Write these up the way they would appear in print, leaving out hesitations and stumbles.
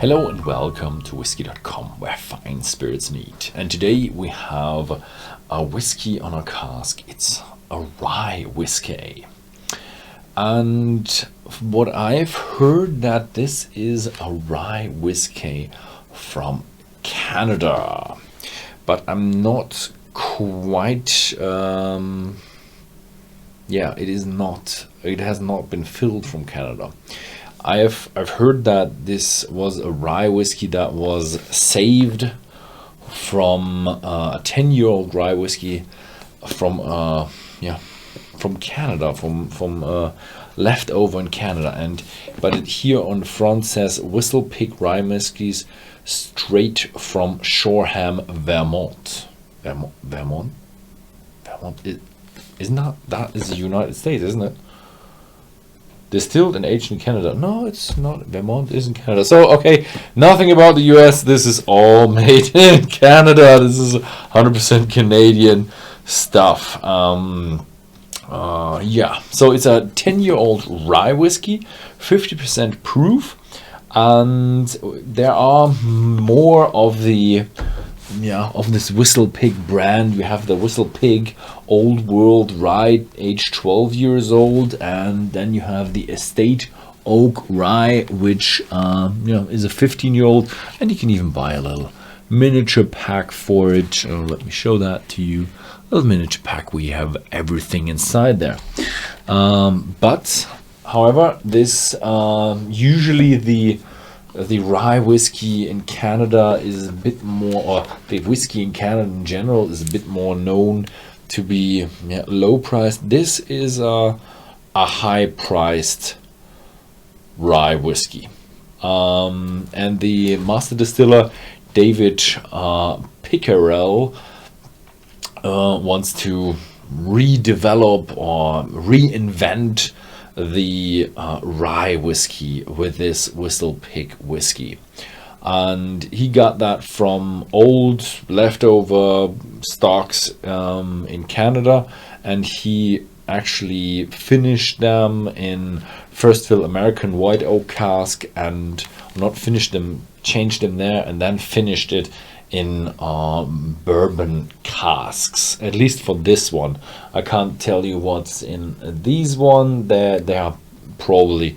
Hello and welcome to Whisky.com, where fine spirits meet. And today we have a whiskey on our cask. It's a rye whiskey. And what I've heard that this is a rye whiskey from Canada. But I'm not quite... it has not been filled from Canada. I've heard that this was a rye whiskey that was saved from a 10-year-old rye whiskey from Canada, from leftover in Canada, but it here on the front says WhistlePig Rye whiskies straight from Shoreham, Vermont. Vermont? Isn't that is the United States, isn't it? Distilled and aged in Canada. No, it's not. Vermont isn't Canada. So, okay, nothing about the US. This is all made in Canada. This is 100% Canadian stuff. So it's a 10-year-old rye whiskey, 50% proof, and there are more of the this WhistlePig brand. We have the WhistlePig Old World Rye, aged 12 years old, and then you have the Estate Oak Rye, which is a 15-year-old, and you can even buy a little miniature pack for it. Let me show that to you. A little miniature pack where you have everything inside there. But however, this usually the rye whiskey in Canada is a bit more, or the whiskey in Canada in general is a bit more known to be low priced. This is a high priced rye whiskey. And the master distiller, David Pickerell, wants to redevelop or reinvent the rye whiskey with this WhistlePig whiskey, and he got that from old leftover stocks in Canada, and he actually finished them in first fill American white oak cask, and not finished them, changed them there, and then finished it in bourbon casks, at least for this one. I can't tell you what's in these one. They are probably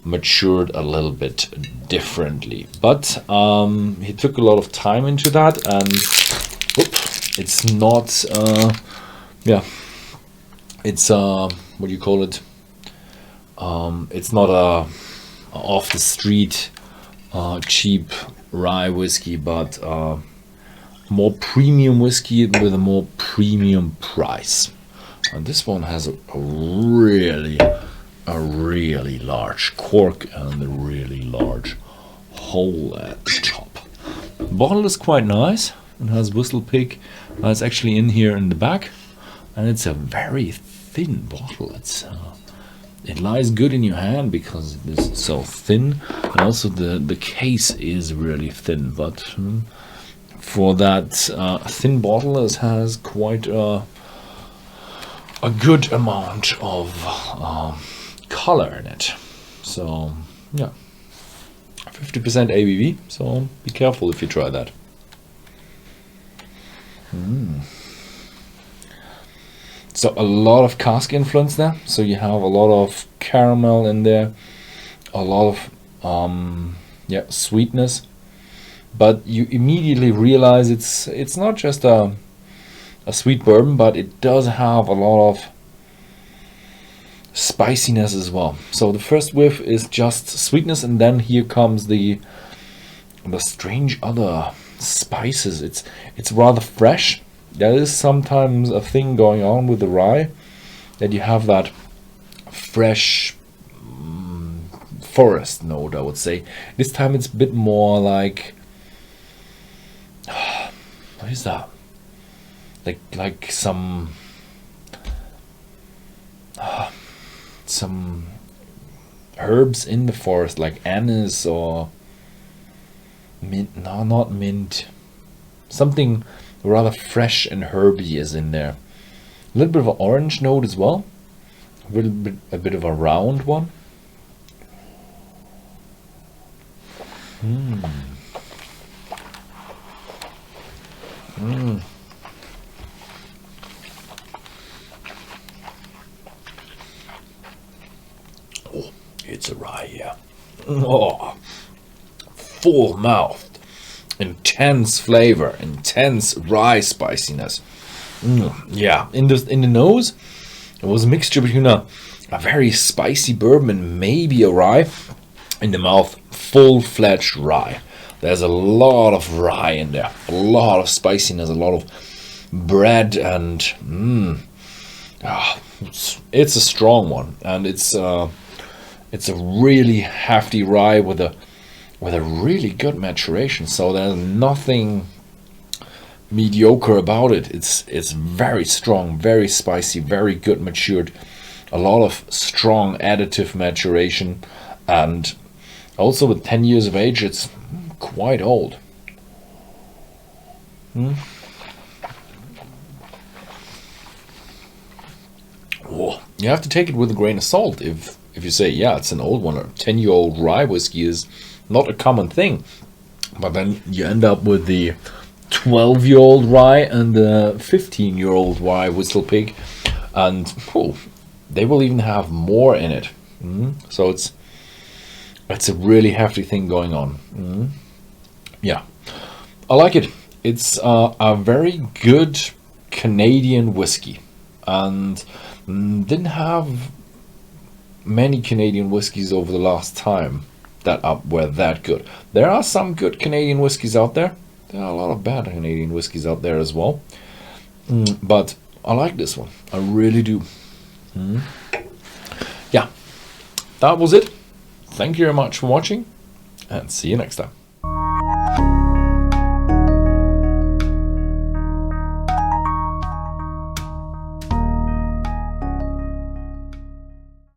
matured a little bit differently, but he took a lot of time into that, and it's not it's what do you call it, it's not a off the street cheap rye whiskey, but more premium whiskey with a more premium price. And this one has a really large cork and a really large hole at the top. The bottle is quite nice. It has WhistlePig. It's actually in here in the back, and it's a very thin bottle. It lies good in your hand because it is so thin, and also the case is really thin, but for that thin bottle, it has quite a good amount of color in it. So 50% ABV, so be careful if you try that. So a lot of cask influence there. So you have a lot of caramel in there, a lot of sweetness, but you immediately realize it's not just a sweet bourbon, but it does have a lot of spiciness as well. So the first whiff is just sweetness, and then here comes the strange other spices. It's rather fresh. There is sometimes a thing going on with the rye that you have that fresh forest note, I would say. This time it's a bit more like, what is that? Like some herbs in the forest, like anise or mint. No, not mint. Something rather fresh and herby is in there. A little bit of an orange note as well. A bit of a round one. Oh, it's a rye, yeah. Oh, full-mouthed, intense flavor, intense rye spiciness. Yeah, in the nose, it was a mixture between a very spicy bourbon and maybe a rye. In the mouth, full-fledged rye. There's a lot of rye in there, a lot of spiciness, a lot of bread, and it's a strong one, and it's a really hefty rye with a really good maturation. So there's nothing mediocre about it. It's very strong, very spicy, very good matured, a lot of strong additive maturation, and also with 10 years of age, it's quite old. Oh, you have to take it with a grain of salt if you say, yeah, it's an old one. A 10-year-old rye whiskey is not a common thing. But then you end up with the 12-year-old rye and the 15-year-old rye WhistlePig, and they will even have more in it. So it's a really hefty thing going on. Yeah, I like it. It's a very good Canadian whiskey, and didn't have many Canadian whiskies over the last time that were that good. There are some good Canadian whiskies out there. There are a lot of bad Canadian whiskies out there as well. But I like this one. I really do. Yeah, that was it. Thank you very much for watching, and see you next time.